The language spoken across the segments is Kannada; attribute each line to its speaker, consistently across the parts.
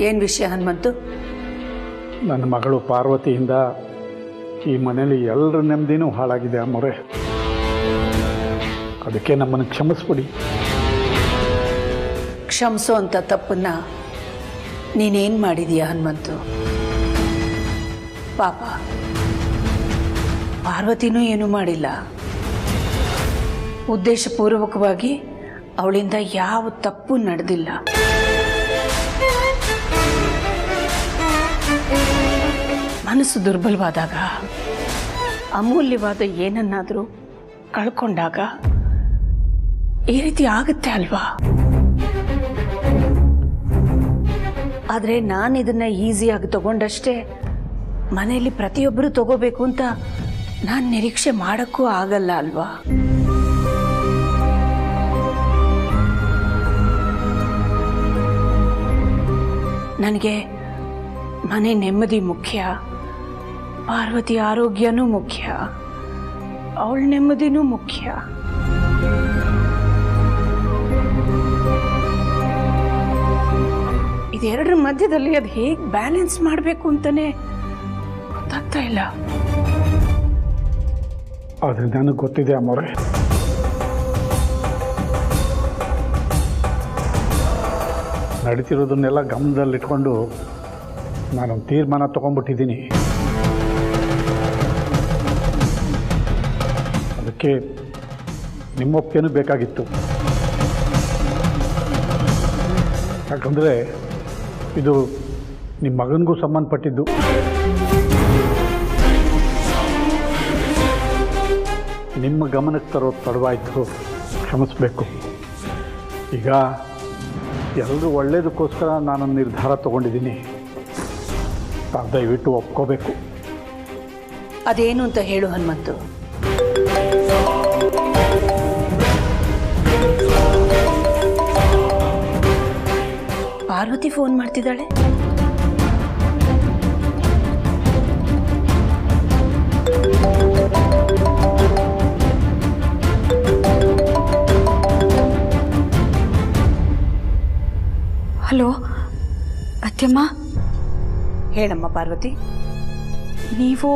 Speaker 1: ಏನು ವಿಷಯ ಹನುಮಂತು?
Speaker 2: ನನ್ನ ಮಗಳು ಪಾರ್ವತಿಯಿಂದ ಈ ಮನೇಲಿ ಎಲ್ಲರ ನೆಮ್ಮದಿನೂ ಹಾಳಾಗಿದೆ ಅಮ್ಮೋರೆ. ಅದಕ್ಕೆ ನಮ್ಮನ್ನು ಕ್ಷಮಿಸ್ಬಿಡಿ.
Speaker 1: ಕ್ಷಮಿಸೋ ಅಂಥ ತಪ್ಪನ್ನ ನೀನೇನು ಮಾಡಿದೀಯ ಹನುಮಂತು? ಪಾಪ ಪಾರ್ವತಿನೂ ಏನೂ ಮಾಡಿಲ್ಲ. ಉದ್ದೇಶಪೂರ್ವಕವಾಗಿ ಅವಳಿಂದ ಯಾವ ತಪ್ಪು ನಡೆದಿಲ್ಲ. ಮನಸ್ಸು ದುರ್ಬಲವಾದಾಗ, ಅಮೂಲ್ಯವಾದ ಏನನ್ನಾದರೂ ಕಳ್ಕೊಂಡಾಗ ಈ ರೀತಿ ಆಗುತ್ತೆ ಅಲ್ವಾ? ಆದರೆ ನಾನು ಇದನ್ನು ಈಸಿಯಾಗಿ ತಗೊಂಡಷ್ಟೇ ಮನೆಯಲ್ಲಿ ಪ್ರತಿಯೊಬ್ಬರು ತಗೋಬೇಕು ಅಂತ ನಾನು ನಿರೀಕ್ಷೆ ಮಾಡೋಕ್ಕೂ ಆಗಲ್ಲ ಅಲ್ವಾ? ನನಗೆ ಮನೆ ನೆಮ್ಮದಿ ಮುಖ್ಯ, ಪಾರ್ವತಿ ಆರೋಗ್ಯನೂ ಮುಖ್ಯ, ಅವಳ ನೆಮ್ಮದಿನೂ ಮುಖ್ಯ. ಇದೆರಡರ ಮಧ್ಯದಲ್ಲಿ ಅದು ಹೇಗೆ ಬ್ಯಾಲೆನ್ಸ್ ಮಾಡಬೇಕು ಅಂತಾನೆ ಗೊತ್ತಾಗ್ತಾ ಇಲ್ಲ.
Speaker 2: ಆದರೆ ನನಗೆ ಗೊತ್ತಿದೆ ಅಮ್ಮೋರೆ. ನಡೀತಿರೋದನ್ನೆಲ್ಲ ಗಮನದಲ್ಲಿಟ್ಕೊಂಡು ನಾನೊಂದು ತೀರ್ಮಾನ ತೊಗೊಂಡ್ಬಿಟ್ಟಿದ್ದೀನಿ. ಅದಕ್ಕೆ ನಿಮ್ಮ ಒಪ್ಪಿಗೆನೂ ಬೇಕಾಗಿತ್ತು. ಯಾಕಂದರೆ ಇದು ನಿಮ್ಮ ಮಗನಿಗೂ ಸಂಬಂಧಪಟ್ಟಿದ್ದು. ನಿಮ್ಮ ಗಮನಕ್ಕೆ ತರೋದು ತಡವಾಯಿತು, ಕ್ಷಮಿಸಬೇಕು. ಈಗ ಎಲ್ಲರೂ ಒಳ್ಳೆಯದಕ್ಕೋಸ್ಕರ ನಾನು ನಿರ್ಧಾರ ತಗೊಂಡಿದ್ದೀನಿ. ದಯವಿಟ್ಟು ಒಪ್ಕೋಬೇಕು.
Speaker 1: ಅದೇನು ಅಂತ ಹೇಳು ಹನುಮಂತು. ಪಾರ್ವತಿ ಫೋನ್ ಮಾಡ್ತಿದ್ದಾಳೆ.
Speaker 3: ಹಲೋ ಅತ್ಯಮ್ಮ.
Speaker 1: ಹೇಳಮ್ಮ ಪಾರ್ವತಿ.
Speaker 3: ನೀವು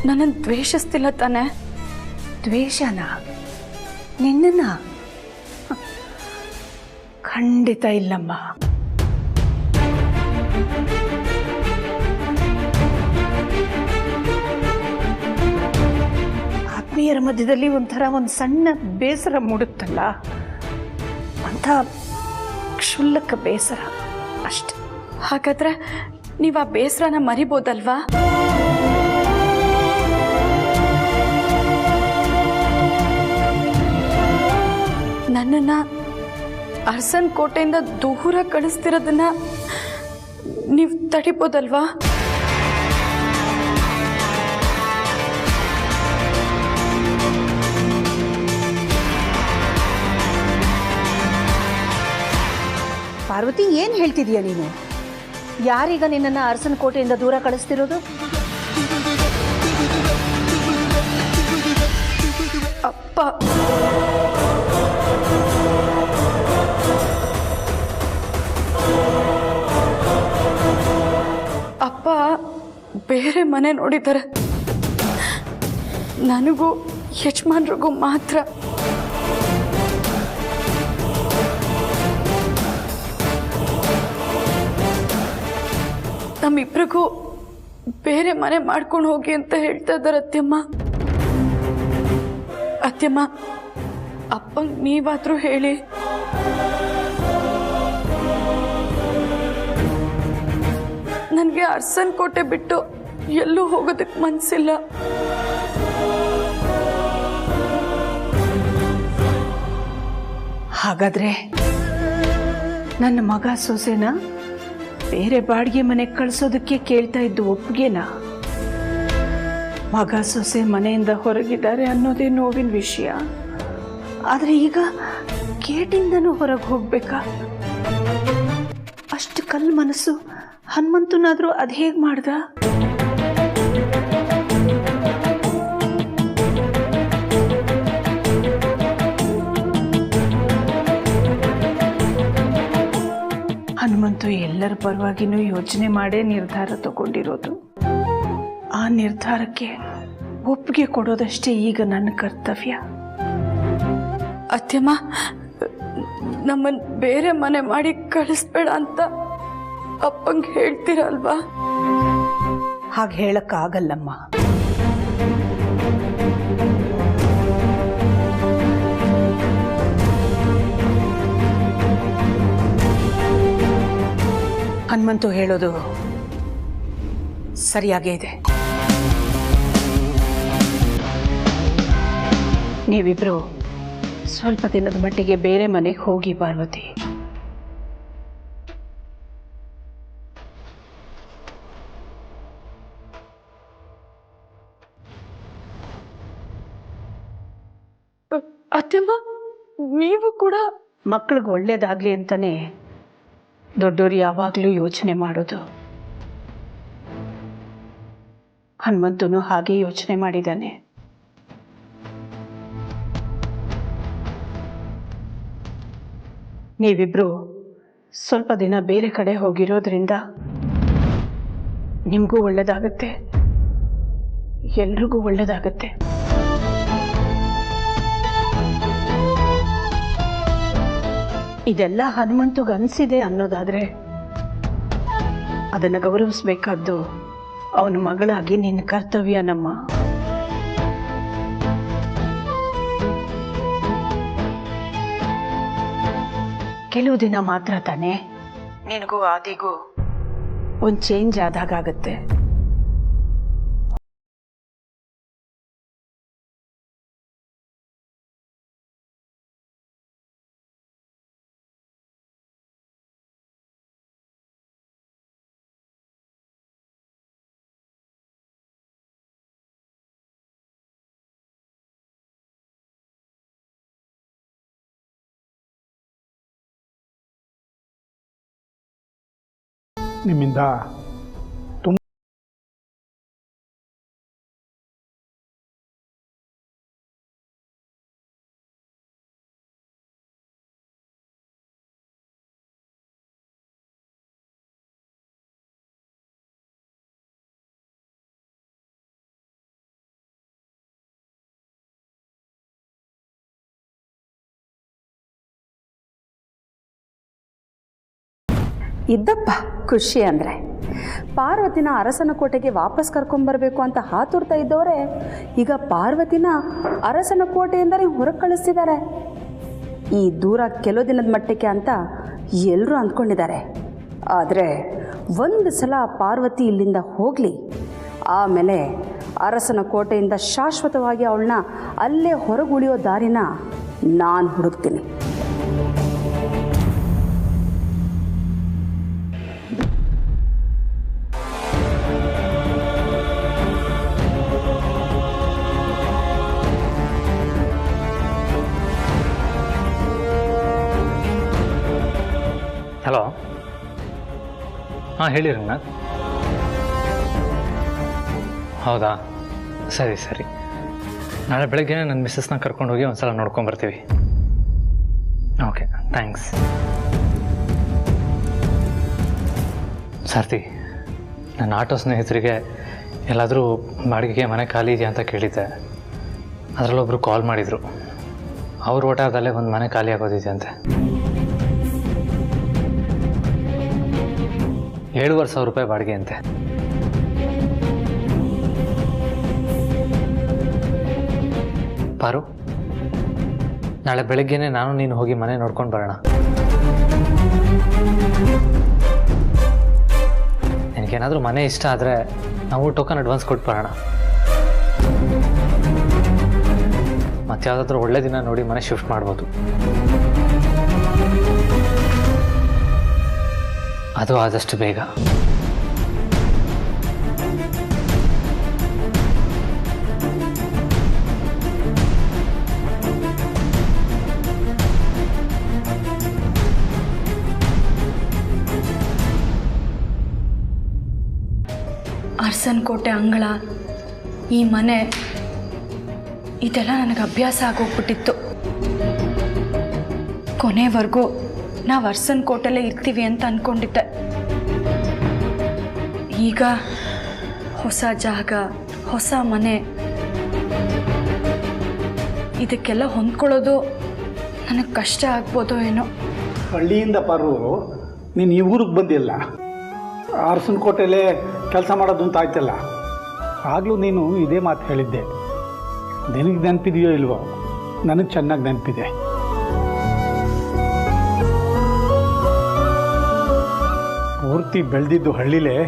Speaker 3: ನನ್ನನ್ನು ದ್ವೇಷಿಸ್ತಿಲ್ಲ ತಾನೆ?
Speaker 1: ದ್ವೇಷನ? ನಿನ್ನ? ಖಂಡಿತ ಇಲ್ಲಮ್ಮ. ಆತ್ಮೀಯರ ಮಧ್ಯದಲ್ಲಿ ಒಂದು ಸಣ್ಣ ಬೇಸರ ಮೂಡುತ್ತಲ್ಲ, ಅಂತ ಕ್ಷುಲ್ಲಕ ಬೇಸರ ಅಷ್ಟೆ.
Speaker 3: ಹಾಗಾದ್ರೆ ನೀವು ಆ ಬೇಸರನ ಮರಿಬೋದಲ್ವಾ? ನನ್ನನ್ನ ಅರಸನ್ ಕೋಟೆಯಿಂದ ದೂರ ಕಳಿಸ್ತಿರೋದನ್ನ ನೀವು ತಡಿಬೋದಲ್ವಾ?
Speaker 1: ಪಾರ್ವತಿ, ಏನು ಹೇಳ್ತಿದೀಯ ನೀನು? ಯಾರೀಗ ನಿನ್ನನ್ನು ಅರಸನ ಕೋಟೆಯಿಂದ ದೂರ ಕಳಿಸ್ತಿರೋದು?
Speaker 3: ಅಪ್ಪ. ಅಪ್ಪ ಬೇರೆ ಮನೆ ನೋಡಿದ್ದಾರೆ. ನನಗೂ ಯಜಮಾನ್ರಿಗೂ ಮಾತ್ರ. ನಮ್ಮಿಬ್ರಿಗೂ ಬೇರೆ ಮನೆ ಮಾಡ್ಕೊಂಡು ಹೋಗಿ ಅಂತ ಹೇಳ್ತಾ ಇದ್ದಾರೆ ಅತ್ಯಮ್ಮ. ಅತ್ಯಮ್ಮ, ಅಪ್ಪಂಗೆ ನೀವಾದ್ರೂ ಹೇಳಿ. ನನಗೆ ಅರಸನ್ ಕೋಟೆ ಬಿಟ್ಟು ಎಲ್ಲೂ ಹೋಗೋದಕ್ಕೆ ಮನಸ್ಸಿಲ್ಲ.
Speaker 1: ಹಾಗಾದ್ರೆ ನನ್ನ ಮಗ ಸೊಸೆನ ಬೇರೆ ಬಾಡಿಗೆ ಮನೆಗೆ ಕಳಿಸೋದಕ್ಕೆ ಕೇಳ್ತಾ ಇದ್ದು ಒಪ್ಪಿಗೆನಾ? ಮಗ ಸೊಸೆ ಮನೆಯಿಂದ ಹೊರಗಿದ್ದಾರೆ ಅನ್ನೋದೇ ನೋವಿನ ವಿಷಯ. ಆದರೆ ಈಗ ಗೇಟಿಂದನೂ ಹೊರಗೆ ಹೋಗ್ಬೇಕಾ? ಅಷ್ಟು ಕಲ್ಲು ಮನಸ್ಸು ಹನುಮಂತನಾದ್ರೂ ಅದು ಹೇಗೆ ಮಾಡ್ದ? ಹನುಮಂತು ಎಲ್ಲ ಎಲ್ಲರ ಪರವಾಗಿನೂ ಯೋಚನೆ ಮಾಡೇ ನಿರ್ಧಾರ ತಗೊಂಡಿರೋದು. ಆ ನಿರ್ಧಾರಕ್ಕೆ ಒಪ್ಪಿಗೆ ಕೊಡೋದಷ್ಟೇ ಈಗ ನನ್ನ ಕರ್ತವ್ಯ.
Speaker 3: ಅತ್ತೆಮ್ಮ, ನಮ್ಮನ್ನು ಬೇರೆ ಮನೆ ಮಾಡಿ ಕಳಿಸ್ಬೇಡ ಅಂತ ಅಪ್ಪಂಗೆ ಹೇಳ್ತೀರಲ್ವಾ?
Speaker 1: ಹಾಗೆ ಹೇಳಕ್ಕಾಗಲ್ಲಮ್ಮ. ಹನುಮಂತು ಹೇಳೋದು ಸರಿಯಾಗೇ ಇದೆ. ನೀವಿಬ್ರು ಸ್ವಲ್ಪ ದಿನದ ಮಟ್ಟಿಗೆ ಬೇರೆ ಮನೆಗೆ ಹೋಗಿ ಪಾರ್ವತಿ.
Speaker 3: ಅತ್ತೆಮ್ಮ, ನೀವು ಕೂಡ
Speaker 1: ಮಕ್ಕಳಿಗೆ ಒಳ್ಳೇದಾಗ್ಲಿ ಅಂತಾನೆ ದೊಡ್ಡೋರು ಯಾವಾಗಲೂ ಯೋಚನೆ ಮಾಡೋದು. ಹನುಮಂತನು ಹಾಗೆ ಯೋಚನೆ ಮಾಡಿದ್ದಾನೆ. ನೀವಿಬ್ರು ಸ್ವಲ್ಪ ದಿನ ಬೇರೆ ಕಡೆ ಹೋಗಿರೋದ್ರಿಂದ ನಿಮಗೂ ಒಳ್ಳೇದಾಗತ್ತೆ, ಎಲ್ರಿಗೂ ಒಳ್ಳೇದಾಗತ್ತೆ. ಇದೆಲ್ಲ ಹನುಮಂತಗೆ ಅನಿಸಿದೆ ಅನ್ನೋದಾದ್ರೆ ಅದನ್ನು ಗೌರವಿಸ್ಬೇಕಾದ್ದು ಅವನ ಮಗಳಾಗಿ ನಿನ್ನ ಕರ್ತವ್ಯ. ನಮ್ಮ ಕೆಲವು ದಿನ ಮಾತ್ರ ತಾನೆ, ನಿನಗೂ ಆದಿಗೂ ಒಂದು ಚೇಂಜ್ ಆದಾಗತ್ತೆ.
Speaker 2: ನಿಮ್ಮಿಂದ ತುಂಬ
Speaker 4: ಇದ್ದಪ್ಪ ಖುಷಿ ಅಂದರೆ. ಪಾರ್ವತಿನ ಅರಸನ ಕೋಟೆಗೆ ವಾಪಸ್ ಕರ್ಕೊಂಬರ್ಬೇಕು ಅಂತ ಹಾತುರ್ತಾ ಇದ್ದವರೇ ಈಗ ಪಾರ್ವತಿನ ಅರಸನ ಕೋಟೆಯಿಂದಲೇ ಹೊರಗೆ ಕಳಿಸ್ತಿದ್ದಾರೆ. ಈ ದೂರ ಕೆಲವು ದಿನದ ಮಟ್ಟಕ್ಕೆ ಅಂತ ಎಲ್ಲರೂ ಅಂದ್ಕೊಂಡಿದ್ದಾರೆ. ಆದರೆ ಒಂದು ಸಲ ಪಾರ್ವತಿ ಇಲ್ಲಿಂದ ಹೋಗಲಿ, ಆಮೇಲೆ ಅರಸನ ಕೋಟೆಯಿಂದ ಶಾಶ್ವತವಾಗಿ ಅವಳನ್ನ ಅಲ್ಲೇ ಹೊರಗುಳಿಯೋ ದಾರಿನ ನಾನು ಹುಡುಕ್ತೀನಿ.
Speaker 5: ಹಲೋ, ಹಾಂ ಹೇಳಿ ರಂಗನಾಥ್. ಹೌದಾ, ಸರಿ ಸರಿ. ನಾಳೆ ಬೆಳಗ್ಗೆ ನನ್ನ ಮಿಸ್ಸಸ್ನ ಕರ್ಕೊಂಡೋಗಿ ಒಂದು ಸಲ ನೋಡ್ಕೊಂಬರ್ತೀವಿ. Okay, thanks. ಸಾರ್ಥಿ, ನನ್ನ ಆಟೋ ಸ್ನೇಹಿತರಿಗೆ ಎಲ್ಲಾದರೂ ಬಾಡಿಗೆಗೆ ಮನೆ ಖಾಲಿ ಇದೆಯಾ ಅಂತ ಕೇಳಿದ್ದೆ. ಅದರಲ್ಲೊಬ್ಬರು ಕಾಲ್ ಮಾಡಿದರು. ಅವ್ರ ಓಟಾದಲ್ಲೇ ಒಂದು ಮನೆ ಖಾಲಿ ಆಗೋದಿದೆ ಅಂತೆ. 7,500 ರೂಪಾಯಿ ಬಾಡಿಗೆ ಅಂತೆ. ಪಾರು, ನಾಳೆ ಬೆಳಗ್ಗೆನೆ ನಾನು ನೀನು ಹೋಗಿ ಮನೆ ನೋಡ್ಕೊಂಡು ಬರೋಣ. ನಿನಗೇನಾದರೂ ಮನೆ ಇಷ್ಟ ಆದರೆ ನಾವು ಟೋಕನ್ ಅಡ್ವಾನ್ಸ್ ಕೊಟ್ಟು ಬರೋಣ. ಮತ್ತೆ ಯಾವುದಾದ್ರೂ ಒಳ್ಳೆ ದಿನ ನೋಡಿ ಮನೆ ಶಿಫ್ಟ್ ಮಾಡ್ಬೋದು. ಅದು ಆದಷ್ಟು ಬೇಗ.
Speaker 3: ಅರಸನ ಕೋಟೆ ಅಂಗಳ, ಈ ಮನೆ, ಇದೆಲ್ಲ ನನಗೆ ಅಭ್ಯಾಸ ಆಗೋಗ್ಬಿಟ್ಟಿತ್ತು. ಕೊನೆವರೆಗೂ ನಾವು ಅರಸನ ಕೋಟೆಲ್ಲೇ ಇರ್ತೀವಿ ಅಂತ ಅಂದ್ಕೊಂಡಿದ್ದೆ. ಈಗ ಹೊಸ ಜಾಗ, ಹೊಸ ಮನೆ, ಇದಕ್ಕೆಲ್ಲ ಹೊಂದ್ಕೊಳ್ಳೋದು ನನಗೆ ಕಷ್ಟ ಆಗ್ಬೋದೋ ಏನೋ.
Speaker 2: ಹಳ್ಳಿಯಿಂದ ಪಾರು ನೀನು ಈ ಊರಿಗೆ ಬಂದಿಲ್ಲ, ಅರಸನಕೋಟೆಯಲ್ಲೇ ಕೆಲಸ ಮಾಡೋದು ಅಂತ ಆಯ್ತಲ್ಲ. ಆಗಲೂ ನೀನು ಇದೇ ಮಾತು ಹೇಳಿದ್ದೆ. ನಿನಗೆ ನೆನಪಿದೆಯೋ ಇಲ್ವೋ? ನನಗೆ ಚೆನ್ನಾಗಿ ನೆನಪಿದೆ. ಪೂರ್ತಿ ಬೆಳೆದಿದ್ದು ಹಳ್ಳಿಲೇ,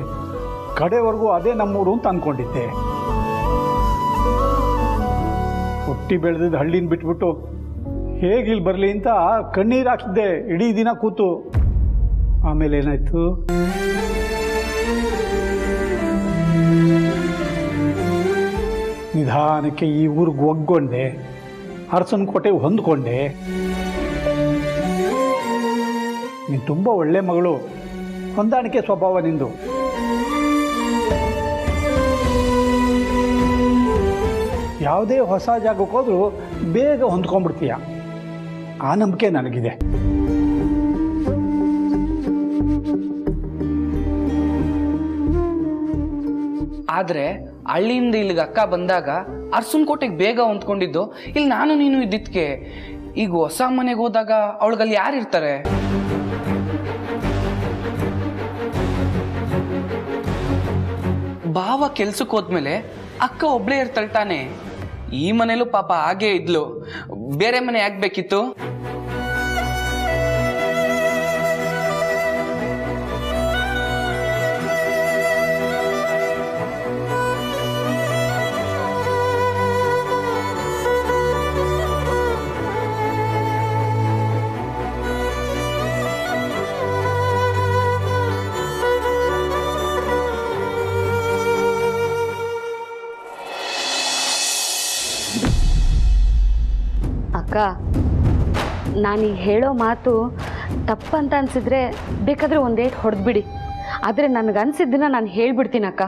Speaker 2: ಕಡೆವರೆಗೂ ಅದೇ ನಮ್ಮೂರು ಅಂತ ಅಂದ್ಕೊಂಡಿದ್ದೆ. ಹುಟ್ಟಿ ಬೆಳೆದಿದ್ದು ಹಳ್ಳಿನ ಬಿಟ್ಬಿಟ್ಟು ಹೇಗಿಲ್ಲಿ ಬರಲಿ ಅಂತ ಕಣ್ಣೀರು ಹಾಕಿದ್ದೆ ಇಡೀ ದಿನ ಕೂತು. ಆಮೇಲೆ ಏನಾಯ್ತು? ನಿಧಾನಕ್ಕೆ ಈ ಊರಿಗೆ ಒಗ್ಗೊಂಡೆ, ಅರಸನಕೋಟೆಗೆ ಹೊಂದ್ಕೊಂಡೆ. ನೀನು ತುಂಬ ಒಳ್ಳೆ ಮಗಳು, ಹೊಂದಾಣಿಕೆ ಸ್ವಭಾವ ನಿಂದು. ಯಾವುದೇ ಹೊಸ ಜಾಗಕ್ಕೆ ಹೋದರೂ ಬೇಗ ಹೊಂದ್ಕೊಂಡ್ಬಿಡ್ತೀಯ. ಆ ನಂಬಿಕೆ ನನಗಿದೆ.
Speaker 6: ಆದರೆ ಹಳ್ಳಿಯಿಂದ ಇಲ್ಲಿಗೆ ಅಕ್ಕ ಬಂದಾಗ ಅರಸನಕೋಟೆಗೆ ಬೇಗ ಹೊಂದ್ಕೊಂಡಿದ್ದು, ಇಲ್ಲಿ ನಾನು ನೀನು ಇದ್ದಿದ್ಕೆ. ಈಗ ಹೊಸ ಮನೆಗೆ ಹೋದಾಗ ಅವಳಿಗಲ್ಲಿ ಯಾರಿರ್ತಾರೆ? ಭಾವ ಕೆಲ್ಸಕ್ಕೆ ಹೋದ್ಮೇಲೆ ಅಕ್ಕ ಒಬ್ಳೇ ಇರ್ತಾಳೆ ತಾನೆ. ಈ ಮನೇಲೂ ಪಾಪ ಹಾಗೇ ಇದ್ಲು, ಬೇರೆ ಮನೆ ಆಗ್ಬೇಕಿತ್ತು.
Speaker 4: ಅಕ್ಕ, ನಾನೀಗ ಹೇಳೋ ಮಾತು ತಪ್ಪಂತ ಅನಿಸಿದ್ರೆ ಬೇಕಾದರೆ ಒಂದೇಟು ಹೊಡೆದ್ಬಿಡಿ. ಆದರೆ ನನಗನ್ಸಿದ್ದನ್ನ ನಾನು ಹೇಳ್ಬಿಡ್ತೀನಿ ಅಕ್ಕ.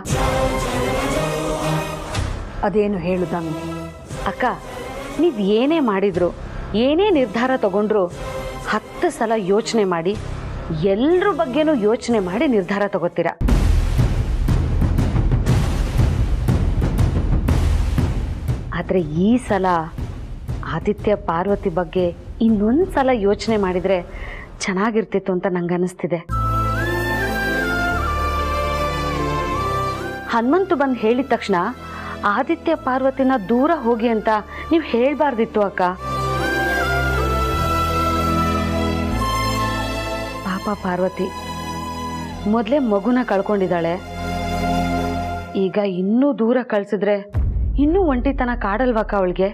Speaker 1: ಅದೇನು ಹೇಳುದಂಗೆ?
Speaker 4: ಅಕ್ಕ, ನೀವು ಏನೇ ಮಾಡಿದ್ರು, ಏನೇ ನಿರ್ಧಾರ ತಗೊಂಡ್ರು 10 ಸಲ ಯೋಚನೆ ಮಾಡಿ, ಎಲ್ಲರ ಬಗ್ಗೆನೂ ಯೋಚನೆ ಮಾಡಿ ನಿರ್ಧಾರ ತಗೋತೀರ. ಆದರೆ ಈ ಸಲ ಆದಿತ್ಯ ಪಾರ್ವತಿ ಬಗ್ಗೆ ಇನ್ನೊಂದು ಸಲ ಯೋಚನೆ ಮಾಡಿದರೆ ಚೆನ್ನಾಗಿರ್ತಿತ್ತು ಅಂತ ನಂಗೆ ಅನ್ನಿಸ್ತಿದೆ. ಹನುಮಂತು ಬಂದು ಹೇಳಿದ ತಕ್ಷಣ ಆದಿತ್ಯ ಪಾರ್ವತಿನ ದೂರ ಹೋಗಿ ಅಂತ ನೀವು ಹೇಳಬಾರ್ದಿತ್ತು ಅಕ್ಕ. ಪಾಪ ಪಾರ್ವತಿ ಮೊದಲೇ ಮಗುನ ಕಳ್ಕೊಂಡಿದ್ದಾಳೆ. ಈಗ ಇನ್ನೂ ದೂರ ಕಳಿಸಿದ್ರೆ ಇನ್ನೂ ಒಂಟಿತನ ಕಾಡಲ್ವಕ್ಕ ಅವಳಿಗೆ?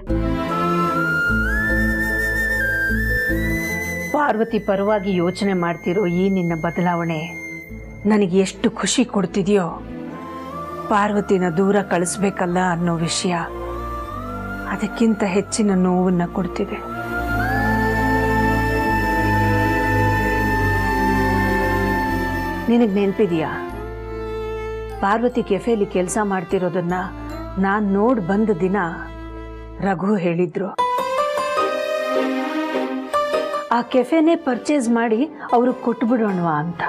Speaker 1: ಪಾರ್ವತಿ ಪರವಾಗಿ ಯೋಚನೆ ಮಾಡ್ತಿರೋ ಈ ನಿನ್ನ ಬದಲಾವಣೆ ನನಗೆ ಎಷ್ಟು ಖುಷಿ ಕೊಡ್ತಿದೆಯೋ, ಪಾರ್ವತಿನ ದೂರ ಕಳಿಸ್ಬೇಕಲ್ಲ ಅನ್ನೋ ವಿಷಯ ಅದಕ್ಕಿಂತ ಹೆಚ್ಚಿನ ನೋವನ್ನು ಕೊಡ್ತಿದೆ. ನಿನಗೆ ನೆನಪಿದೆಯಾ, ಪಾರ್ವತಿ ಕೆಫೆಲಿ ಕೆಲಸ ಮಾಡ್ತಿರೋದನ್ನ ನಾನು ನೋಡಿ ಬಂದ ದಿನ ರಘು ಹೇಳಿದ್ರು, ಆ ಕೆಫೆನೇ ಪರ್ಚೇಸ್ ಮಾಡಿ ಅವ್ರಿಗೆ ಕೊಟ್ಬಿಡೋಣವಾ ಅಂತ.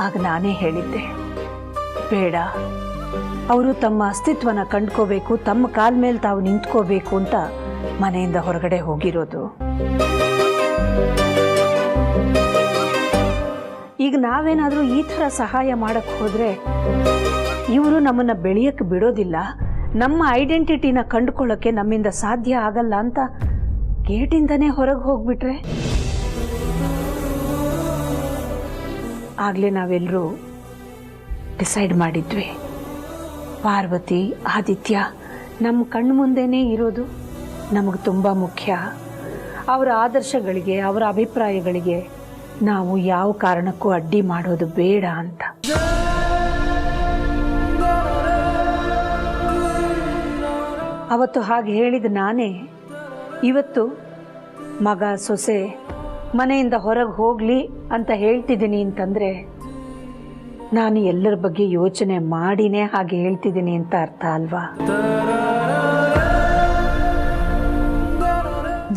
Speaker 1: ಆಗ ನಾನೇ ಹೇಳಿದ್ದೆ, ಬೇಡ, ಅವರು ತಮ್ಮ ಅಸ್ತಿತ್ವನ ಕಂಡ್ಕೋಬೇಕು, ತಮ್ಮ ಕಾಲ ಮೇಲೆ ತಾವು ನಿಂತ್ಕೋಬೇಕು ಅಂತ ಮನೆಯಿಂದ ಹೊರಗಡೆ ಹೋಗಿರೋದು. ಈಗ ನಾವೇನಾದರೂ ಈ ಥರ ಸಹಾಯ ಮಾಡಕ್ಕೆ ಹೋದರೆ ಇವರು ನಮ್ಮನ್ನು ಬೆಳೆಯಕ್ಕೆ ಬಿಡೋದಿಲ್ಲ, ನಮ್ಮ ಐಡೆಂಟಿಟಿನ ಕಂಡುಕೊಳ್ಳೋಕ್ಕೆ ನಮ್ಮಿಂದ ಸಾಧ್ಯ ಆಗಲ್ಲ ಅಂತ ಗೇಟಿಂದನೇ ಹೊರಗೆ ಹೋಗ್ಬಿಟ್ರೆ? ಆಗಲೇ ನಾವೆಲ್ಲರೂ ಡಿಸೈಡ್ ಮಾಡಿದ್ವಿ, ಪಾರ್ವತಿ ಆದಿತ್ಯ ನಮ್ಮ ಕಣ್ಣು ಮುಂದೆನೇ ಇರೋದು ನಮಗೆ ತುಂಬ ಮುಖ್ಯ. ಅವರ ಆದರ್ಶಗಳಿಗೆ, ಅವರ ಅಭಿಪ್ರಾಯಗಳಿಗೆ ನಾವು ಯಾವ ಕಾರಣಕ್ಕೂ ಅಡ್ಡಿ ಮಾಡೋದು ಬೇಡ ಅಂತ. ಅವತ್ತು ಹಾಗೆ ಹೇಳಿದ ನಾನೇ ಇವತ್ತು ಮಗ ಸೊಸೆ ಮನೆಯಿಂದ ಹೊರಗೆ ಹೋಗಲಿ ಅಂತ ಹೇಳ್ತಿದ್ದೀನಿ ಅಂತಂದರೆ ನಾನು ಎಲ್ಲರ ಬಗ್ಗೆ ಯೋಚನೆ ಮಾಡಿನೇ ಹಾಗೆ ಹೇಳ್ತಿದ್ದೀನಿ ಅಂತ ಅರ್ಥ ಅಲ್ವಾ?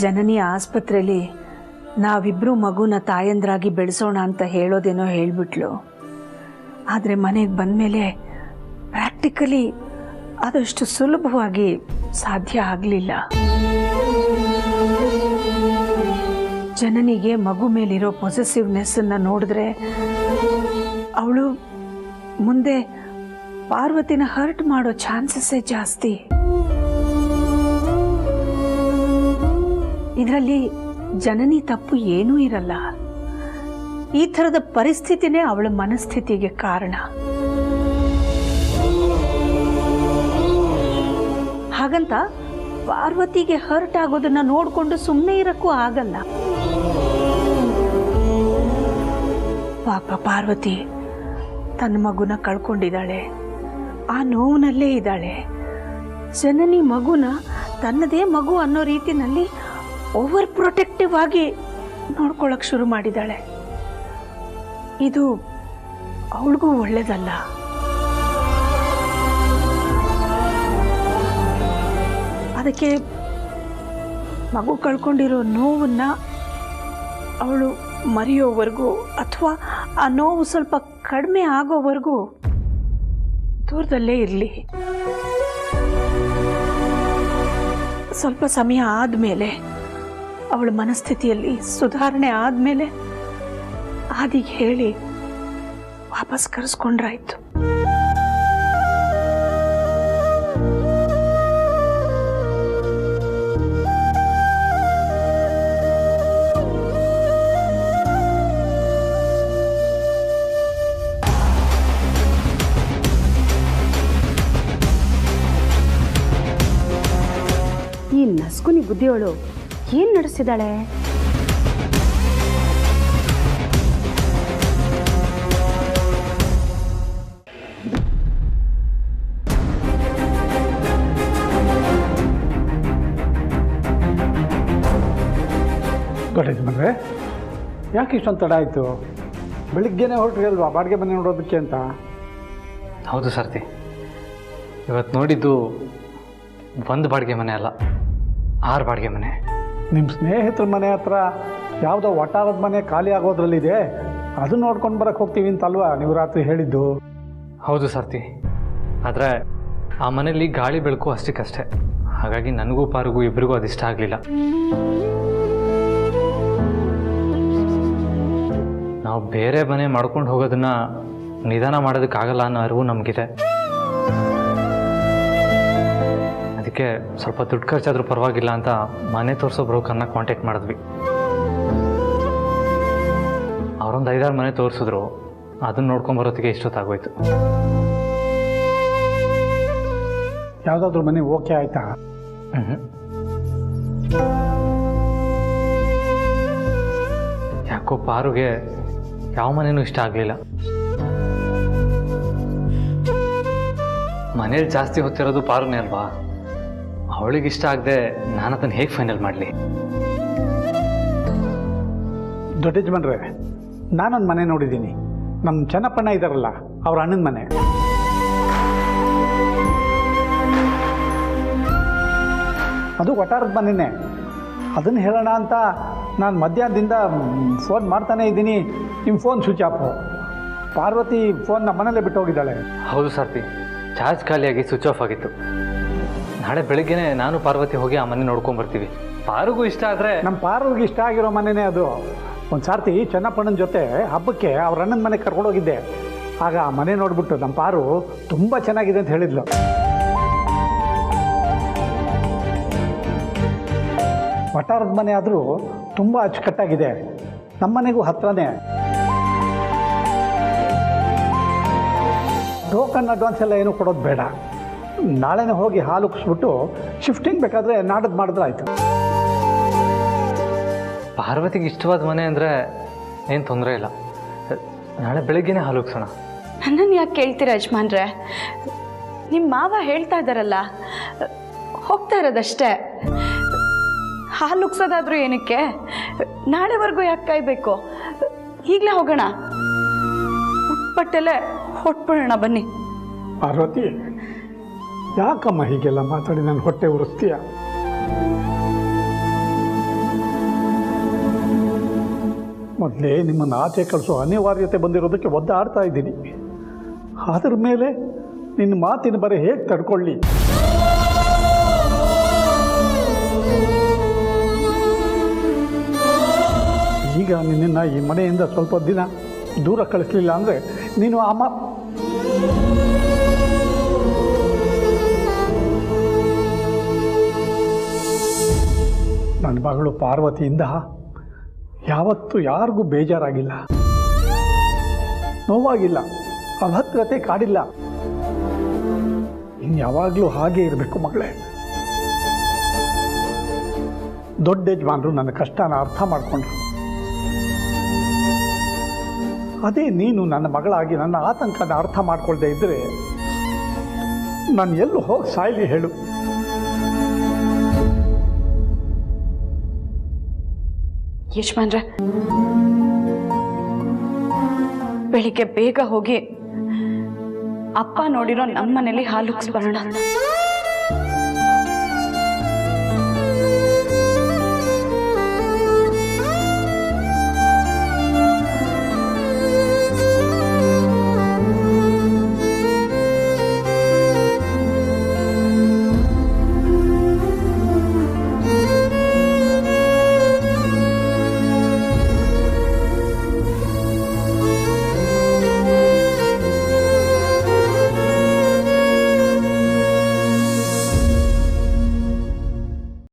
Speaker 1: ಜನನಿ ಆಸ್ಪತ್ರೆಯಲ್ಲಿ ನಾವಿಬ್ಬರು ಮಗುನ ತಾಯಂದ್ರಾಗಿ ಬೆಳೆಸೋಣ ಅಂತ ಹೇಳೋದೇನೋ ಹೇಳಿಬಿಟ್ಲು. ಆದರೆ ಮನೆಗೆ ಬಂದಮೇಲೆ ಪ್ರಾಕ್ಟಿಕಲಿ ಅದಷ್ಟು ಸುಲಭವಾಗಿ ಸಾಧ್ಯ ಆಗಲಿಲ್ಲ. ಜನನಿಗೆ ಮಗು ಮೇಲಿರೋ ಪೊಸೆಸಿವ್ನೆಸ್ಸನ್ನು ನೋಡಿದ್ರೆ ಅವಳು ಮುಂದೆ ಪಾರ್ವತಿನ ಹರ್ಟ್ ಮಾಡೋ ಚಾನ್ಸಸ್ಸೇ ಜಾಸ್ತಿ. ಇದರಲ್ಲಿ ಜನನಿ ತಪ್ಪು ಏನೂ ಇರಲ್ಲ. ಈ ಥರದ ಪರಿಸ್ಥಿತಿನೇ ಅವಳ ಮನಸ್ಥಿತಿಗೆ ಕಾರಣ. ಹಾಗಂತ ಪಾರ್ವತಿಗೆ ಹರ್ಟ್ ಆಗೋದನ್ನ ನೋಡಿಕೊಂಡು ಸುಮ್ಮನೆ ಇರಕ್ಕೂ ಆಗಲ್ಲ. ಪಾಪ ಪಾರ್ವತಿ ತನ್ನ ಮಗುನ ಕಳ್ಕೊಂಡಿದ್ದಾಳೆ, ಆ ನೋವಿನಲ್ಲೇ ಇದ್ದಾಳೆ. ಜನನಿ ಮಗುನ ತನ್ನದೇ ಮಗು ಅನ್ನೋ ರೀತಿನಲ್ಲಿ ಓವರ್ ಪ್ರೊಟೆಕ್ಟಿವ್ ಆಗಿ ನೋಡ್ಕೊಳ್ಳೋಕೆ ಶುರು ಮಾಡಿದ್ದಾಳೆ. ಇದು ಅವಳಿಗೂ ಒಳ್ಳೇದಲ್ಲ. ಅದಕ್ಕೆ ಮಗು ಕಳ್ಕೊಂಡಿರೋ ನೋವನ್ನ ಅವಳು ಮರೆಯೋವರೆಗೂ ಅಥವಾ ಆ ನೋವು ಸ್ವಲ್ಪ ಕಡಿಮೆ ಆಗೋವರೆಗೂ ದೂರದಲ್ಲೇ ಇರಲಿ. ಸ್ವಲ್ಪ ಸಮಯ ಆದಮೇಲೆ ಅವಳ ಮನಸ್ಥಿತಿಯಲ್ಲಿ ಸುಧಾರಣೆ ಆದಮೇಲೆ ಆದಿಗೆ ಹೇಳಿ ವಾಪಸ್ ಕರೆಸ್ಕೊಂಡ್ರಾಯ್ತು.
Speaker 4: ಈ ನಸ್ಕುನಿ ಬುದ್ಧಿಯವಳು ಏನು ನಡೆಸಿದಾಳೆ?
Speaker 2: ದೊಡ್ಡಯಜಮಾನ್ರೆ, ಯಾಕೆ ಇಷ್ಟೊಂದು ತಡ ಆಯಿತು? ಬೆಳಿಗ್ಗೆನೇ ಹೊರಟ್ರಿ ಅಲ್ವಾ ಬಾಡಿಗೆ ಮನೆ ನೋಡೋದಕ್ಕೆ ಅಂತ?
Speaker 5: ಹೌದು ಸರ್ತಿ, ಇವತ್ತು ನೋಡಿದ್ದು ಒಂದು ಬಾಡಿಗೆ ಮನೆ ಅಲ್ಲ, 6 ಬಾಡಿಗೆ ಮನೆ.
Speaker 2: ನಿಮ್ಮ ಸ್ನೇಹಿತರ ಮನೆ ಹತ್ರ ಯಾವುದೋ ವಟಾರದ ಮನೆ ಖಾಲಿ ಆಗೋದ್ರಲ್ಲಿದೆ, ಅದು ನೋಡ್ಕೊಂಡು ಬರೋಕ್ಕೆ ಹೋಗ್ತೀವಿ ಅಂತಲ್ವಾ ನೀವು ರಾತ್ರಿ ಹೇಳಿದ್ದು?
Speaker 5: ಹೌದು ಸರ್ತಿ, ಆದರೆ ಆ ಮನೇಲಿ ಗಾಳಿ ಬೆಳಕು ಅಷ್ಟಕ್ಕಷ್ಟೇ. ಹಾಗಾಗಿ ನನಗೂ ಪಾರಿಗೂ ಇಬ್ಬರಿಗೂ ಅದಿಷ್ಟ ಆಗಲಿಲ್ಲ. ನಾವು ಬೇರೆ ಮನೆ ಮಾಡ್ಕೊಂಡು ಹೋಗೋದನ್ನ ನಿಧಾನ ಮಾಡೋದಕ್ಕಾಗಲ್ಲ ಅನ್ನೋ ಅರಿವು ನಮಗಿದೆ. ಅದಕ್ಕೆ ಸ್ವಲ್ಪ ದುಡ್ಡು ಖರ್ಚಾದರೂ ಪರವಾಗಿಲ್ಲ ಅಂತ ಮನೆ ತೋರಿಸೋ ಬ್ರೋಕರ್ನ ಕಾಂಟ್ಯಾಕ್ಟ್ ಮಾಡಿದ್ವಿ. ಅವರೊಂದು 5-6 ಮನೆ ತೋರಿಸಿದ್ರು. ಅದನ್ನು ನೋಡ್ಕೊಂಬರೋತ್ತಿಗೆ ಇಷ್ಟೊತ್ತಾಗೋಯ್ತು.
Speaker 2: ಯಾವುದಾದ್ರೂ ಮನೆ ಓಕೆ ಆಯಿತಾ?
Speaker 5: ಯಾಕೋ ಪಾರುಗೆ ಯಾವ ಮನೇನೂ ಇಷ್ಟ ಆಗಲಿಲ್ಲ. ಮನೇಲಿ ಜಾಸ್ತಿ ಹೊತ್ತಿರೋದು ಪಾರುನೇ ಅಲ್ವಾ, ಅವಳಿಗೆ ಇಷ್ಟ ಆಗದೆ ನಾನು ಅದನ್ನು ಹೇಗೆ ಫೈನಲ್ ಮಾಡಲಿ?
Speaker 2: ದೊಡ್ಡ ಯಜಮಾನ್ರೆ, ನಾನೊಂದು ಮನೆ ನೋಡಿದ್ದೀನಿ. ನಮ್ಮ ಚೆನ್ನಪ್ಪಣ್ಣ ಇದ್ದಾರಲ್ಲ, ಅವ್ರ ಅಣ್ಣನ ಮನೆ. ಅದು ವಟಾರದ ಮನೆಯೇ. ಅದನ್ನು ಹೇಳೋಣ ಅಂತ ನಾನು ಮಧ್ಯಾಹ್ನದಿಂದ ಫೋನ್ ಮಾಡ್ತಾನೇ ಇದ್ದೀನಿ. ನಿಮ್ಮ phone switch off. Parvati phone ನಮ್ಮ ಮನೇಲೇ ಬಿಟ್ಟು ಹೋಗಿದ್ದಾಳೆ.
Speaker 5: ಹೌದು ಸರ್ತಿ, ಚಾರ್ಜ್ ಖಾಲಿಯಾಗಿ ಸ್ವಿಚ್ ಆಫ್ ಆಗಿತ್ತು. ನಾಳೆ ಬೆಳಿಗ್ಗೆನೆ ನಾನು ಪಾರ್ವತಿ ಹೋಗಿ ಆ ಮನೆ ನೋಡ್ಕೊಂಬರ್ತೀವಿ. ಪಾರುಗೂ ಇಷ್ಟ ಆದರೆ.
Speaker 2: ನಮ್ಮ ಪಾರುಗೆ ಇಷ್ಟ ಆಗಿರೋ ಮನೆಯೇ ಅದು. ಒಂದು ಸಾರ್ತಿ ಚೆನ್ನಪ್ಪಣ್ಣನ ಜೊತೆ ಹಬ್ಬಕ್ಕೆ ಅವ್ರ ಅಣ್ಣನ ಮನೆಗೆ ಕರ್ಕೊಂಡೋಗಿದ್ದೆ. ಆಗ ಆ ಮನೆ ನೋಡಿಬಿಟ್ಟು ನಮ್ಮ ಪಾರು ತುಂಬ ಚೆನ್ನಾಗಿದೆ ಅಂತ ಹೇಳಿದ್ಲು. ವಟಾರದ ಮನೆ ಆದರೂ ತುಂಬ ಅಚ್ಚುಕಟ್ಟಾಗಿದೆ. ನಮ್ಮ ಮನೆಗೂ ಹತ್ರನೇ. ಟೋಕನ್ ಅಡ್ವಾನ್ಸ್ ಎಲ್ಲ ಏನೂ ಕೊಡೋದು ಬೇಡ. ನಾಳೆನೇ ಹೋಗಿ ಹಾಲು ಉಕ್ಕಿಸ್ಬಿಟ್ಟು ಶಿಫ್ಟಿಂಗ್ ಬೇಕಾದರೆ ನಾಡದ್ದು ಮಾಡಿದ್ರೆ ಆಯಿತು.
Speaker 5: ಪಾರ್ವತಿಗೆ ಇಷ್ಟವಾದ ಮನೆ ಅಂದರೆ ಏನು ತೊಂದರೆ ಇಲ್ಲ. ನಾಳೆ ಬೆಳಿಗ್ಗೆನೇ ಹಾಲು ಉಕ್ಸೋಣ.
Speaker 3: ನನ್ನನ್ನು ಯಾಕೆ ಕೇಳ್ತೀರಾ ಯಜಮಾನ್ರೆ? ನಿಮ್ಮ ಮಾವ ಹೇಳ್ತಾ ಇದ್ದಾರಲ್ಲ, ಹೋಗ್ತಾ ಇರೋದಷ್ಟೇ. ಹಾಲು ಉಕ್ಸೋದಾದ್ರೂ ಏನಕ್ಕೆ? ನಾಳೆವರೆಗೂ ಯಾಕೆ ಕಾಯಬೇಕು? ಈಗಲೇ ಹೋಗೋಣ. ಉಟ್ಪಟ್ಟೆಲೆ ಹೊಟ್ಬಿಡೋಣ ಬನ್ನಿ.
Speaker 2: ಪಾರ್ವತಿ, ಯಾಕಮ್ಮ ಹೀಗೆಲ್ಲ ಮಾತಾಡಿ ನನ್ನ ಹೊಟ್ಟೆ ಉರಿಸ್ತೀಯ? ಮೊದಲೇ ನಿಮ್ಮನ್ನು ಆಚೆ ಕಳಿಸೋ ಅನಿವಾರ್ಯತೆ ಬಂದಿರೋದಕ್ಕೆ ಒದ್ದಾಡ್ತಾ ಇದ್ದೀನಿ. ಅದ್ರ ಮೇಲೆ ನಿನ್ನ ಮಾತಿನ ಬರೀ ಹೇಗೆ ತಡ್ಕೊಳ್ಳಿ? ಈಗ ನಿನ್ನನ್ನು ಈ ಮನೆಯಿಂದ ಸ್ವಲ್ಪ ದಿನ ದೂರ ಕಳಿಸ್ಲಿಲ್ಲ ಅಂದರೆ ನೀನು ನನ್ನ ಮಗಳು ಪಾರ್ವತಿಯಿಂದ ಯಾವತ್ತೂ ಯಾರಿಗೂ ಬೇಜಾರಾಗಿಲ್ಲ, ನೋವಾಗಿಲ್ಲ, ಅಭದ್ರತೆ ಕಾಡಿಲ್ಲ. ಇನ್ನು ಯಾವಾಗಲೂ ಹಾಗೇ ಇರಬೇಕು ಮಗಳೇ. ದೊಡ್ಡ ಯಜಮಾನರು ನನ್ನ ಕಷ್ಟನ ಅರ್ಥ ಮಾಡಿಕೊಂಡ್ರು. ಅದೇ ನೀನು ನನ್ನ ಮಗಳಾಗಿ ನನ್ನ ಆತಂಕನ ಅರ್ಥ ಮಾಡ್ಕೊಳ್ದೇ ಇದ್ದರೆ ನಾನು ಎಲ್ಲೂ ಹೋಗಿ ಸಾಯ್ಲಿ ಹೇಳು?
Speaker 3: ಯಜಮಾನ್ರೆ, ಬೆಳಿಗ್ಗೆ ಬೇಗ ಹೋಗಿ ಅಪ್ಪ ನೋಡಿರೋ ನಮ್ಮನೇಲಿ ಹಾಲು ಉಕ್ಸ್ಬರೋಣ.